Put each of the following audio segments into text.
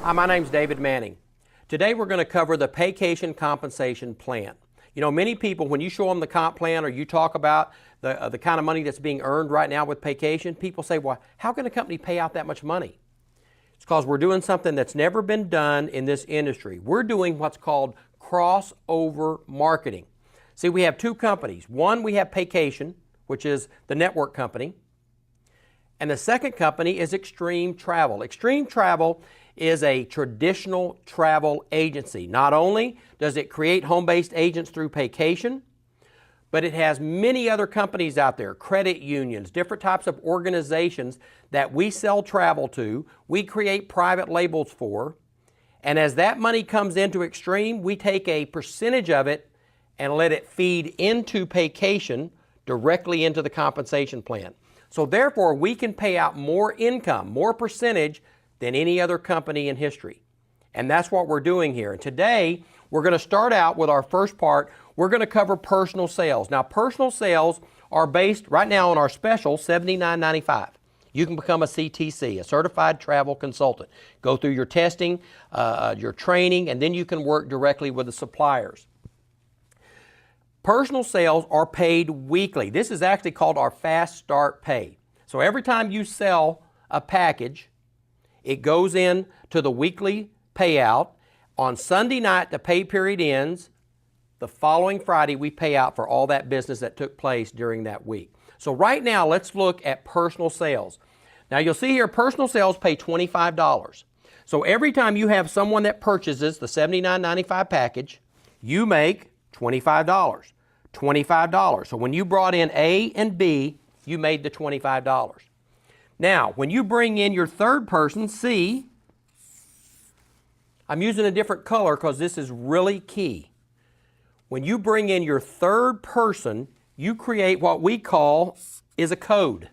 Hi, my name's David Manning. Today we're going to cover the Paycation compensation plan. You know, many people, when you show them the comp plan or you talk about the kind of money that's being earned right now with Paycation, people say, well, how can a company pay out that much money? It's because we're doing something that's never been done in this industry. We're doing what's called crossover marketing. See, we have two companies. One, we have Paycation, which is the network company. And the second company is Extreme Travel. Extreme Travel is a traditional travel agency. Not only does it create home-based agents through Paycation, but it has many other companies out there, credit unions, different types of organizations that we sell travel to, we create private labels for, and as that money comes into Extreme, we take a percentage of it and let it feed into Paycation directly into the compensation plan. So therefore, we can pay out more income, more percentage than any other company in history. And that's what we're doing here. And today, we're going to start out with our first part. We're going to cover personal sales. Now, personal sales are based right now on our special $79.95. You can become a CTC, a Certified Travel Consultant. Go through your testing, your training, and then you can work directly with the suppliers. Personal sales are paid weekly. This is actually called our Fast Start Pay. So every time you sell a package, it goes in to the weekly payout. On Sunday night, the pay period ends. The following Friday, we pay out for all that business that took place during that week. So right now, let's look at personal sales. Now you'll see here, personal sales pay $25. So every time you have someone that purchases the $79.95 package, you make $25. $25. So when you brought in A and B, you made the $25. Now, when you bring in your third person, C, I'm using a different color because this is really key. When you bring in your third person, you create what we call is a code.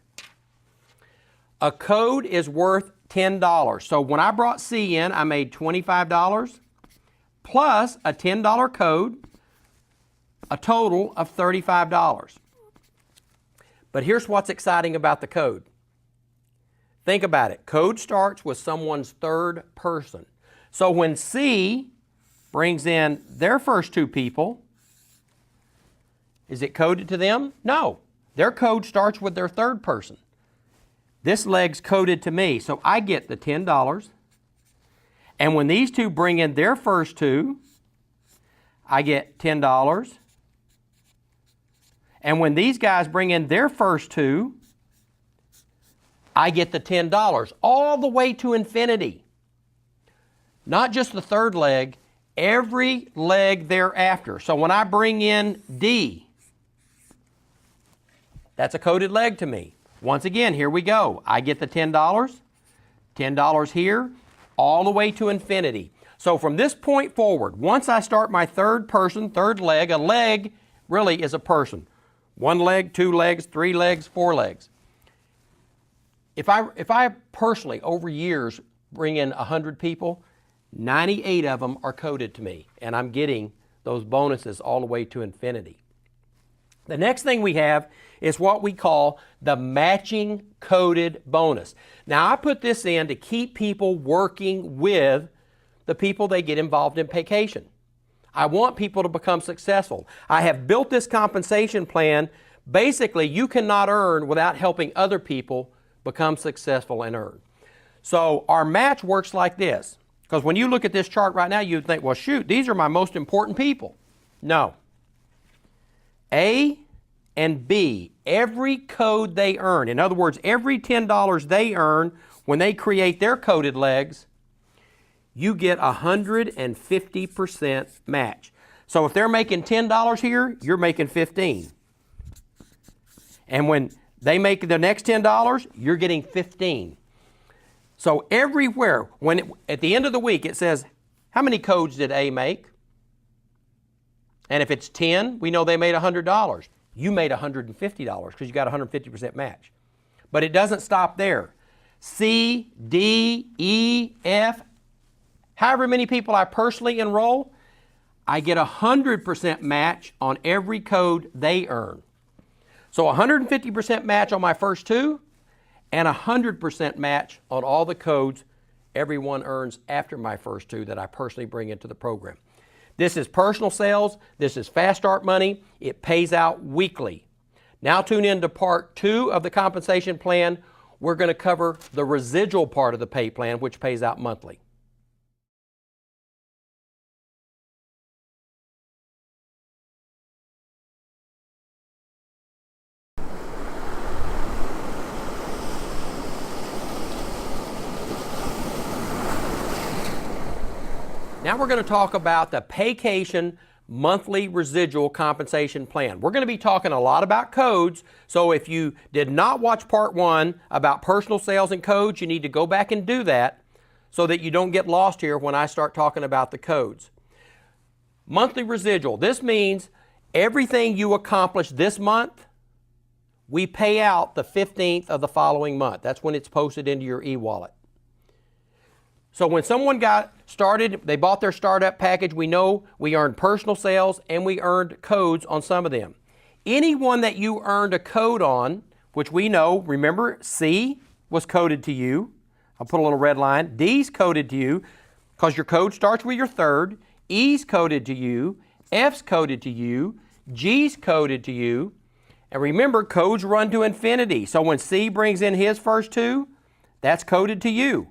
A code is worth $10. So when I brought C in, I made $25 plus a $10 code, a total of $35. But here's what's exciting about the code. Think about it. Code starts with someone's third person. So when C brings in their first two people, is it coded to them? No. Their code starts with their third person. This leg's coded to me, so I get the $10. And when these two bring in their first two, I get $10. And when these guys bring in their first two, I get the $10, all the way to infinity. Not just the third leg, every leg thereafter. So when I bring in D, that's a coded leg to me. Once again, here we go. I get the $10, $10 here, all the way to infinity. So from this point forward, once I start my third person, third leg, a leg really is a person. One leg, two legs, three legs, four legs. If I personally, over years, bring in 100 people, 98 of them are coded to me, and I'm getting those bonuses all the way to infinity. The next thing we have is what we call the matching coded bonus. Now, I put this in to keep people working with the people they get involved in Paycation. I want people to become successful. I have built this compensation plan. Basically, you cannot earn without helping other people become successful and earn. So our match works like this. Because when you look at this chart right now, you'd think, well, shoot, these are my most important people. No. A and B, every code they earn, in other words, every $10 they earn when they create their coded legs, you get 150% match. So if they're making $10 here, you're making $15. And when they make the next $10, you're getting $15. So everywhere, at the end of the week, it says, how many codes did A make? And if it's 10, we know they made $100. You made $150 because you got 150% match. But it doesn't stop there. C, D, E, F, however many people I personally enroll, I get 100% match on every code they earn. So 150% match on my first two, and 100% match on all the codes everyone earns after my first two that I personally bring into the program. This is personal sales. This is fast start money. It pays out weekly. Now tune in to part 2 of the compensation plan. We're going to cover the residual part of the pay plan, which pays out monthly. Now we're going to talk about the Paycation monthly residual compensation plan. We're going to be talking a lot about codes, so if you did not watch part 1 about personal sales and codes, you need to go back and do that so that you don't get lost here when I start talking about the codes. Monthly residual. This means everything you accomplish this month, we pay out the 15th of the following month. That's when it's posted into your e-wallet. So when someone got started, they bought their startup package, we know we earned personal sales and we earned codes on some of them. Anyone that you earned a code on, which we know, remember, C was coded to you. I'll put a little red line. D's coded to you because your code starts with your third. E's coded to you. F's coded to you. G's coded to you. And remember, codes run to infinity. So when C brings in his first two, that's coded to you.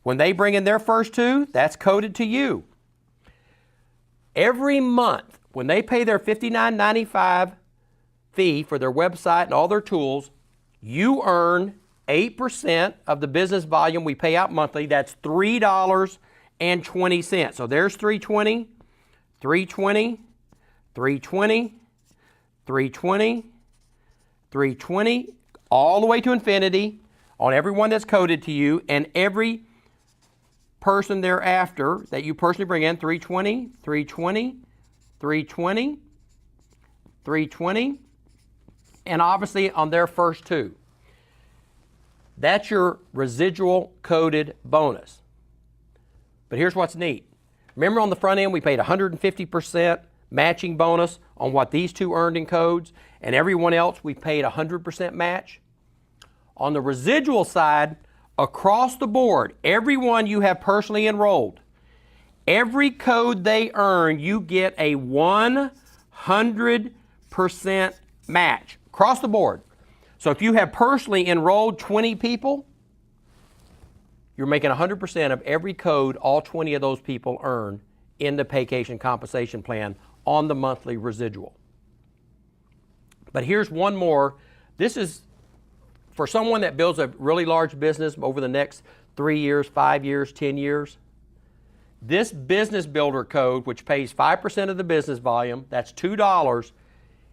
When they bring in their first two, that's coded to you. Every month, when they pay their $59.95 fee for their website and all their tools, you earn 8% of the business volume we pay out monthly. That's $3.20. So there's $3.20, $3.20, $3.20, $3.20, $3.20, all the way to infinity on everyone that's coded to you, and every person thereafter that you personally bring in, 320, 320, 320, 320, and obviously on their first two. That's your residual coded bonus. But here's what's neat. Remember on the front end we paid 150% matching bonus on what these two earned in codes, and everyone else we paid 100% match? On the residual side, across the board, everyone you have personally enrolled, every code they earn, you get a 100% match across the board. So if you have personally enrolled 20 people, you're making 100% of every code all 20 of those people earn in the Paycation compensation plan on the monthly residual. But here's one more. This is for someone that builds a really large business over the next 3 years, 5 years, 10 years. This business builder code, which pays 5% of the business volume, that's $2,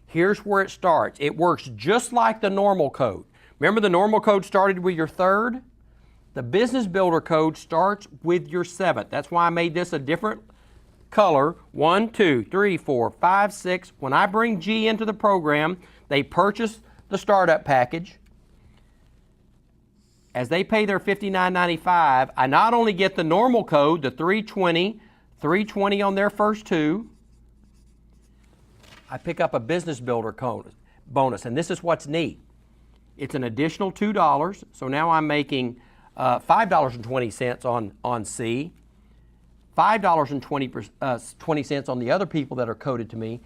here's where it starts. It works just like the normal code. Remember the normal code started with your third? The business builder code starts with your seventh. That's why I made this a different color. 1, 2, 3, 4, 5, 6. When I bring G into the program, they purchase the startup package. As they pay their $59.95, I not only get the normal code, the 320 on their first two, I pick up a business builder code bonus, and this is what's neat. It's an additional $2, so now I'm making $5.20 on C, $5.20 on the other people that are coded to me,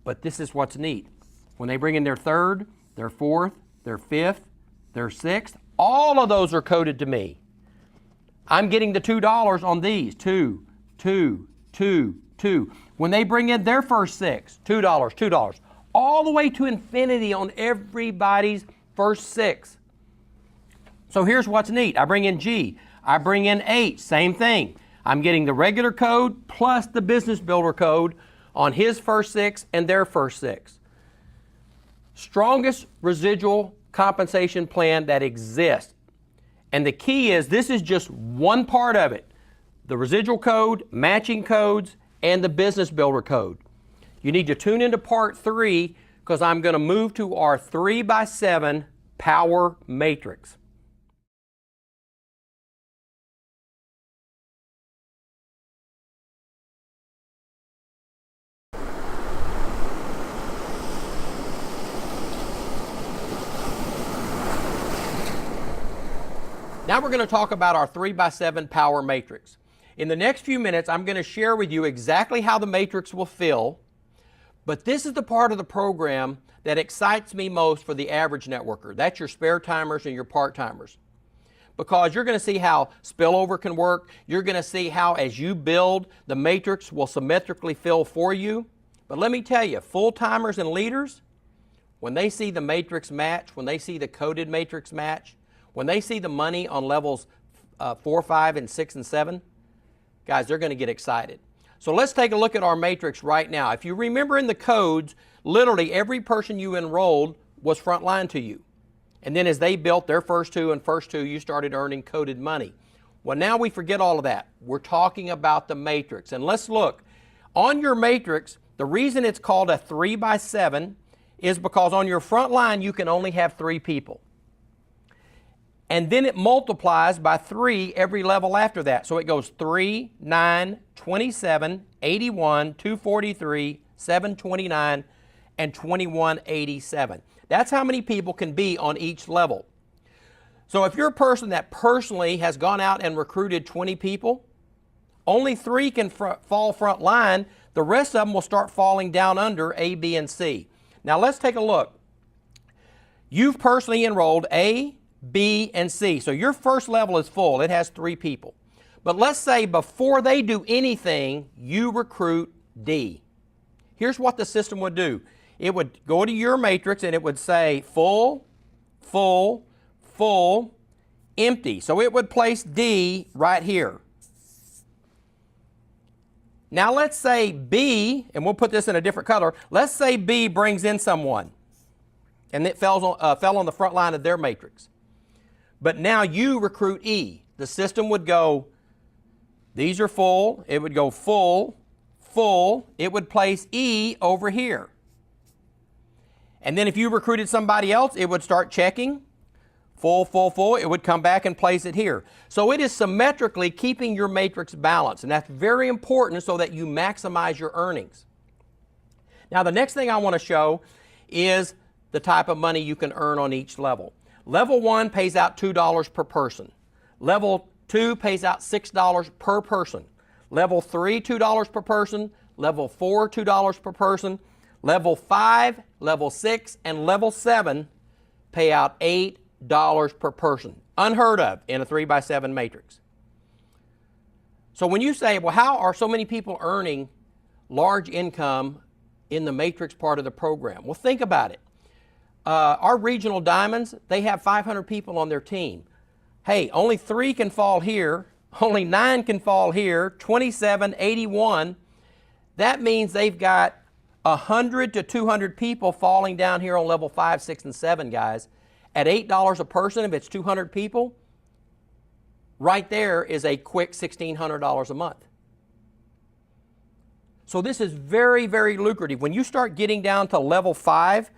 but this is what's neat. When they bring in their third, their fourth, their fifth, their sixth, all of those are coded to me. I'm getting the $2 on these, 2, 2, 2, 2. When they bring in their first six, $2, $2, all the way to infinity on everybody's first six. So here's what's neat. I bring in G. I bring in H, same thing. I'm getting the regular code plus the business builder code on his first six and their first six. Strongest residual compensation plan that exists. And the key is this is just one part of it. The residual code, matching codes, and the business builder code. You need to tune into part 3 because I'm going to move to our 3x7 power matrix. Now we're going to talk about our 3x7 power matrix. In the next few minutes, I'm going to share with you exactly how the matrix will fill, but this is the part of the program that excites me most for the average networker. That's your spare timers and your part-timers. Because you're going to see how spillover can work. You're going to see how, as you build, the matrix will symmetrically fill for you. But let me tell you, full-timers and leaders, when they see the matrix match, when they see the coded matrix match, when they see the money on levels 4, 5, and 6, and 7, guys, they're going to get excited. So let's take a look at our matrix right now. If you remember in the codes, literally every person you enrolled was frontline to you. And then as they built their first two, you started earning coded money. Well, now we forget all of that. We're talking about the matrix. And let's look. On your matrix, the reason it's called a 3x7 is because on your front line, you can only have 3 people. And then it multiplies by 3 every level after that. So it goes 3, 9, 27, 81, 243, 729, and 2187. That's how many people can be on each level. So if you're a person that personally has gone out and recruited 20 people, only 3 can fall front line. The rest of them will start falling down under A, B, and C. Now let's take a look. You've personally enrolled A, B, and C. So your first level is full. It has 3 people. But let's say before they do anything, you recruit D. Here's what the system would do. It would go to your matrix and it would say full, full, full, empty. So it would place D right here. Now let's say B, and we'll put this in a different color. Let's say B brings in someone and it fell on the front line of their matrix. But now you recruit E. The system would go, these are full. It would go full, full. It would place E over here. And then if you recruited somebody else, it would start checking, full, full, full. It would come back and place it here. So it is symmetrically keeping your matrix balanced, and that's very important so that you maximize your earnings. Now the next thing I want to show is the type of money you can earn on each level. Level 1 pays out $2 per person. Level 2 pays out $6 per person. Level 3, $2 per person. Level 4, $2 per person. Level 5, Level 6, and Level 7 pay out $8 per person. Unheard of in a 3x7 matrix. So when you say, well, how are so many people earning large income in the matrix part of the program? Well, think about it. Our regional diamonds, they have 500 people on their team. Hey, only 3 can fall here. Only 9 can fall here. 27, 81. That means they've got 100 to 200 people falling down here on level 5, 6, and 7, guys. At $8 a person, if it's 200 people, right there is a quick $1,600 a month. So this is very, very lucrative. When you start getting down to level 5,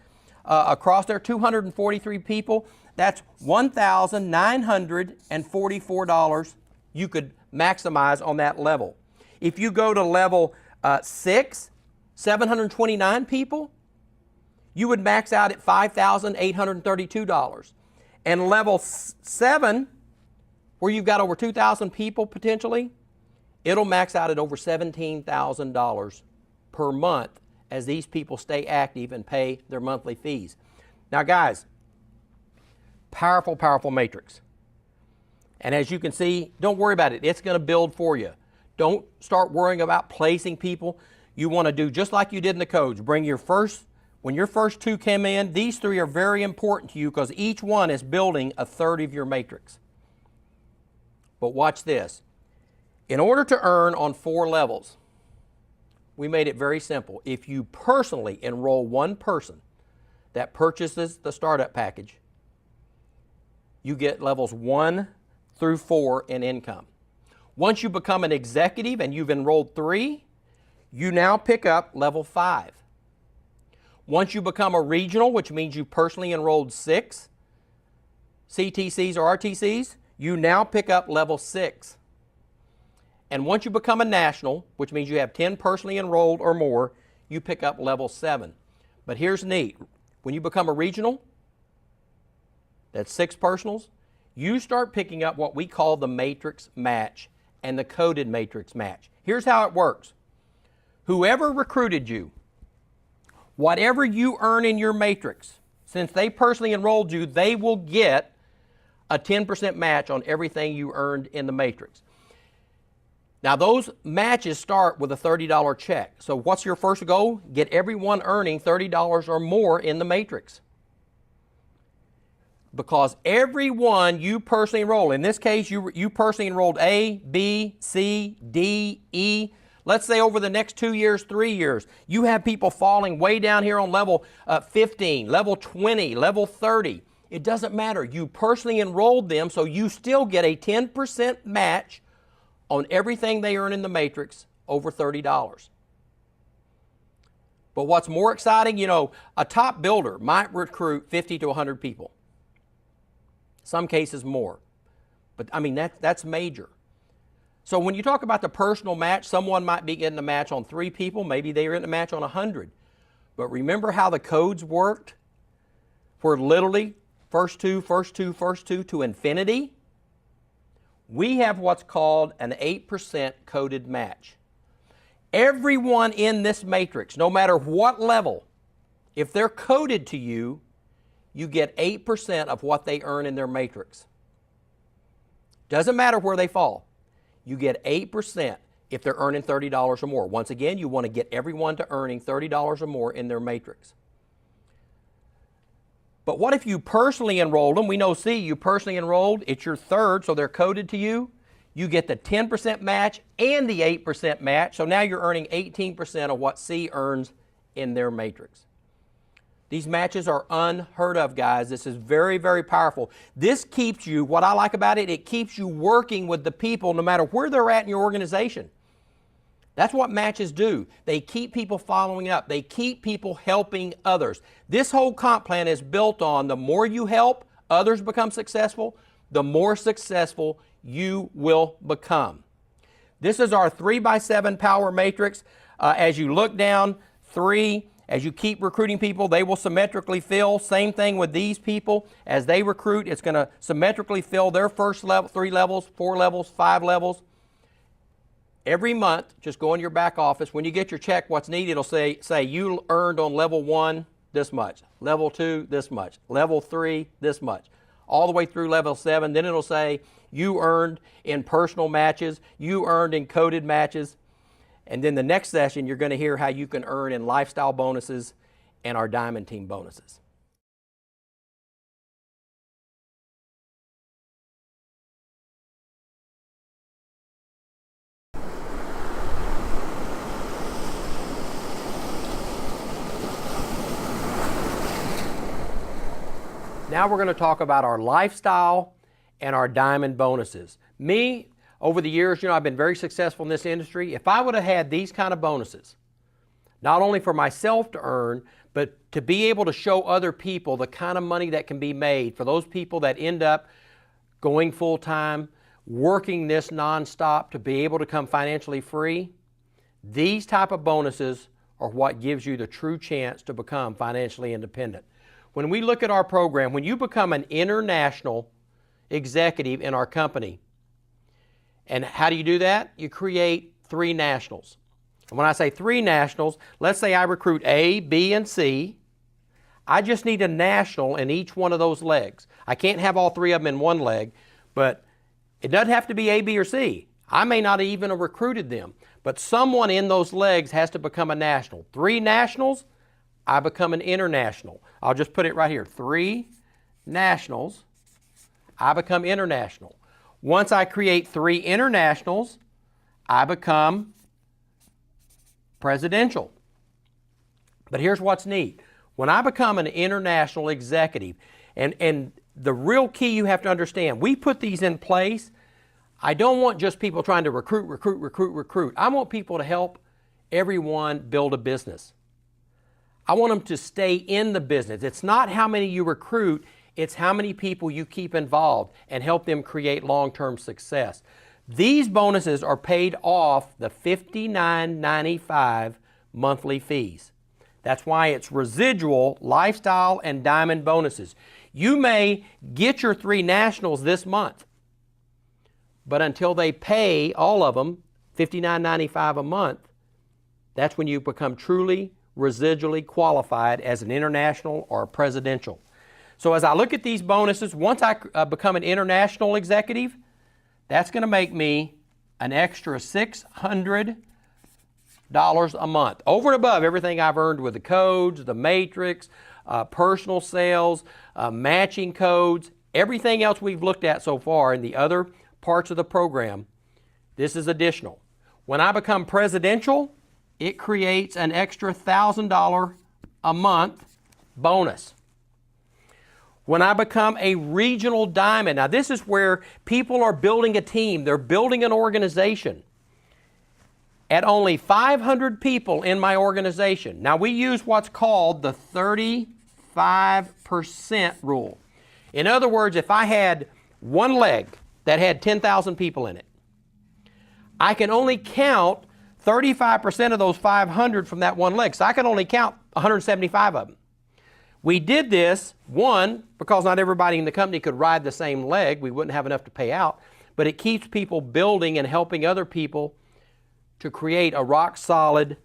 across there, 243 people, that's $1,944 you could maximize on that level. If you go to level 6, 729 people, you would max out at $5,832. And level 7, where you've got over 2,000 people potentially, it'll max out at over $17,000 per month as these people stay active and pay their monthly fees. Now guys, powerful, powerful matrix. And as you can see, don't worry about it. It's going to build for you. Don't start worrying about placing people. You want to do just like you did in the codes. Bring your when your first 2 come in, these 3 are very important to you because each one is building a third of your matrix. But watch this. In order to earn on 4 levels, we made it very simple. If you personally enroll 1 person that purchases the startup package, you get levels 1 through 4 in income. Once you become an executive and you've enrolled 3, you now pick up level 5. Once you become a regional, which means you personally enrolled 6 CTCs or RTCs, you now pick up level 6. And once you become a national, which means you have 10 personally enrolled or more, you pick up level 7. But here's neat. When you become a regional, that's 6 personals, you start picking up what we call the matrix match and the coded matrix match. Here's how it works. Whoever recruited you, whatever you earn in your matrix, since they personally enrolled you, they will get a 10% match on everything you earned in the matrix. Now those matches start with a $30 check. So what's your first goal? Get everyone earning $30 or more in the matrix. Because everyone you personally enroll, in this case you personally enrolled A, B, C, D, E. Let's say over the next 2 years, 3 years, you have people falling way down here on level 15, level 20, level 30. It doesn't matter. You personally enrolled them, so you still get a 10% match on everything they earn in the matrix over $30. But what's more exciting, you know, a top builder might recruit 50 to 100 people. Some cases more. But I mean, that's major. So when you talk about the personal match, someone might be getting a match on 3 people, maybe they're getting a match on 100. But remember how the codes worked? Where literally first two to infinity? We have what's called an 8% coded match. Everyone in this matrix, no matter what level, if they're coded to you, you get 8% of what they earn in their matrix. Doesn't matter where they fall. You get 8% if they're earning $30 or more. Once again, you want to get everyone to earning $30 or more in their matrix. But what if you personally enrolled them? We know C, you personally enrolled, it's your third, so they're coded to you. You get the 10% match and the 8% match, so now you're earning 18% of what C earns in their matrix. These matches are unheard of, guys. This is very, very powerful. This keeps you, what I like about it, it keeps you working with the people no matter where they're at in your organization. That's what matches do. They keep people following up. They keep people helping others. This whole comp plan is built on the more you help others become successful, the more successful you will become. This is our 3x7 power matrix. As you look down, 3, as you keep recruiting people, they will symmetrically fill. Same thing with these people. As they recruit, it's going to symmetrically fill their first level, 3 levels, 4 levels, 5 levels. Every month, just go in your back office. When you get your check, what's needed, it'll say you earned on level 1 this much, level 2 this much, level 3 this much, all the way through level 7. Then it'll say you earned in personal matches, you earned in coded matches. And then the next session, you're going to hear how you can earn in lifestyle bonuses and our Diamond Team bonuses. Now we're going to talk about our lifestyle and our diamond bonuses. Me, over the years, you know, I've been very successful in this industry. If I would have had these kind of bonuses, not only for myself to earn, but to be able to show other people the kind of money that can be made for those people that end up going full-time, working this nonstop to be able to come financially free, these type of bonuses are what gives you the true chance to become financially independent. When we look at our program, when you become an international executive in our company, and how do you do that? You create 3 nationals. And when I say 3 nationals, let's say I recruit A, B, and C. I just need a national in each one of those legs. I can't have all 3 of them in one leg, but it doesn't have to be A, B, or C. I may not even have recruited them, but someone in those legs has to become a national. 3 nationals, I become an international. I'll just put it right here. 3 nationals, I become international. Once I create 3 internationals, I become presidential. But here's what's neat. When I become an international executive, and the real key you have to understand, we put these in place. I don't want just people trying to recruit. I want people to help everyone build a business. I want them to stay in the business. It's not how many you recruit, it's how many people you keep involved and help them create long-term success. These bonuses are paid off the $59.95 monthly fees. That's why it's residual, lifestyle, and diamond bonuses. You may get your 3 nationals this month, but until they pay all of them, $59.95 a month, that's when you become truly residually qualified as an international or a presidential. So as I look at these bonuses, once I become an international executive, that's going to make me an extra $600 a month, over and above everything I've earned with the codes, the matrix, personal sales, matching codes, everything else we've looked at so far in the other parts of the program. This is additional. When I become presidential, it creates an extra $1,000 a month bonus. When I become a regional diamond, now this is where people are building a team, they're building an organization. At only 500 people in my organization. Now we use what's called the 35% rule. In other words, if I had one leg that had 10,000 people in it, I can only count 35% of those 500 from that one leg. So I can only count 175 of them. We did this, one, because not everybody in the company could ride the same leg. We wouldn't have enough to pay out. But it keeps people building and helping other people to create a rock-solid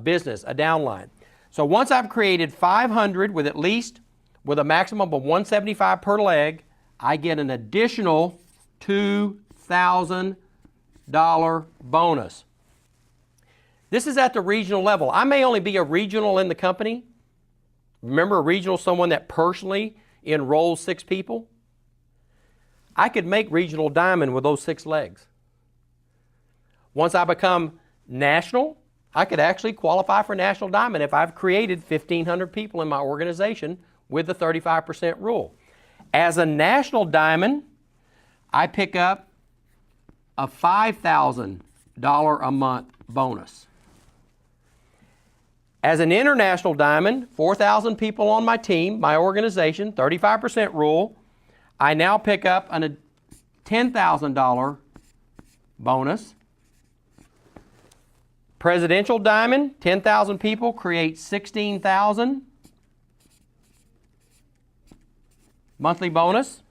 business, a downline. So once I've created 500 with a maximum of 175 per leg, I get an additional $2,000 bonus. This is at the regional level. I may only be a regional in the company. Remember, a regional is someone that personally enrolls 6 people. I could make regional diamond with those 6 legs. Once I become national, I could actually qualify for national diamond if I've created 1,500 people in my organization with the 35% rule. As a national diamond, I pick up a $5,000 a month bonus. As an international diamond, 4,000 people on my team, my organization, 35% rule, I now pick up a $10,000 bonus. Presidential diamond, 10,000 people create 16,000 monthly bonus.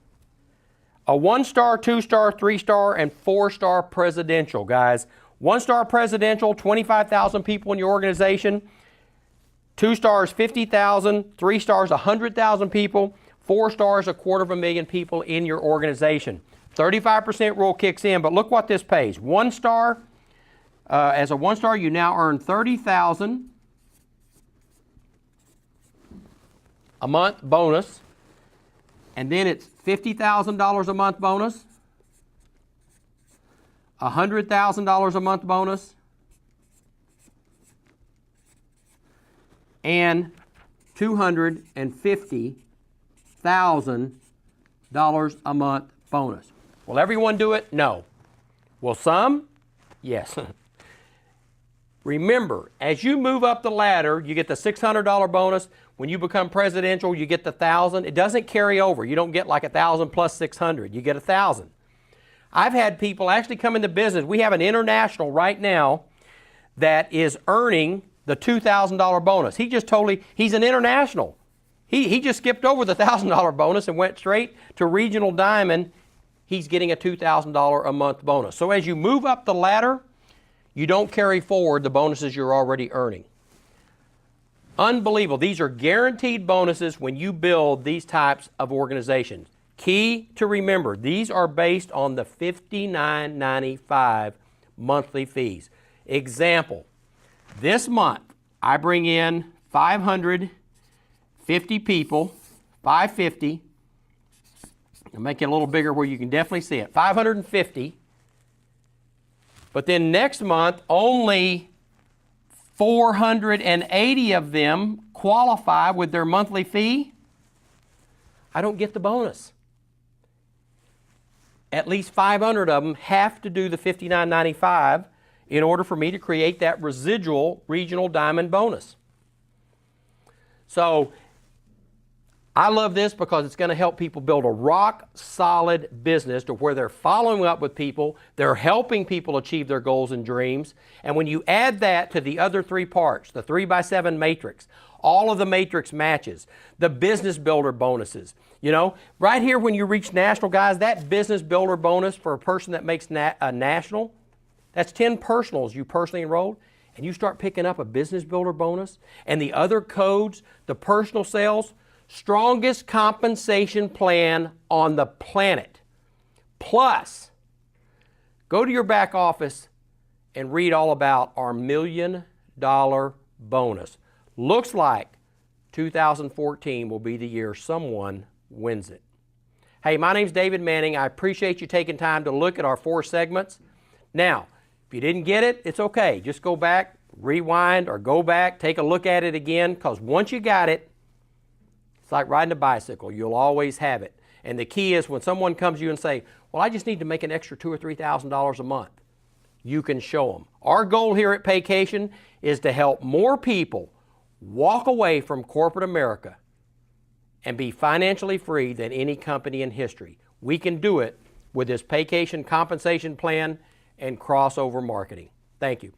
A 1-star, 2-star, 3-star, and 4-star presidential, guys. 1-star presidential, 25,000 people in your organization. 2 stars, 50,000. 3 stars, 100,000 people. 4 stars, 250,000 people in your organization. 35% rule kicks in, but look what this pays. 1 star, as a 1-star, you now earn $30,000 a month bonus, and then it's $50,000 a month bonus, $100,000 a month bonus, and $250,000 a month bonus. Will everyone do it? No. Will some? Yes. Remember, as you move up the ladder, you get the $600 bonus. When you become presidential, you get the $1,000. It doesn't carry over. You don't get like $1,000 plus $600. You get $1,000. I've had people actually come into business. We have an international right now that is earning the $2,000 bonus. He's an international. He just skipped over the $1,000 bonus and went straight to regional diamond. He's getting a $2,000 a month bonus. So as you move up the ladder, you don't carry forward the bonuses you're already earning. Unbelievable. These are guaranteed bonuses when you build these types of organizations. Key to remember, these are based on the $59.95 monthly fees. Example, this month I bring in 550 people, 550. I'll make it a little bigger where you can definitely see it. 550. But then next month, only 480 of them qualify with their monthly fee. I don't get the bonus. At least 500 of them have to do the $59.95 in order for me to create that residual regional diamond bonus. So I love this because it's going to help people build a rock solid business to where they're following up with people, they're helping people achieve their goals and dreams. And when you add that to the other 3 parts, the 3x7 matrix, all of the matrix matches, the business builder bonuses, you know, right here when you reach national, guys, that business builder bonus for a person that makes a national, that's 10 personals you personally enrolled, and you start picking up a business builder bonus and the other codes, the personal sales, strongest compensation plan on the planet. Plus, go to your back office and read all about our $1 million bonus. Looks like 2014 will be the year someone wins it. Hey, my name's David Manning. I appreciate you taking time to look at our 4 segments. Now, if you didn't get it, it's okay. Just go back, rewind, or go back, take a look at it again, because once you got it, it's like riding a bicycle. You'll always have it. And the key is when someone comes to you and say, well, I just need to make an extra $2,000 or $3,000 a month, you can show them. Our goal here at Paycation is to help more people walk away from corporate America and be financially free than any company in history. We can do it with this Paycation compensation plan and crossover marketing. Thank you.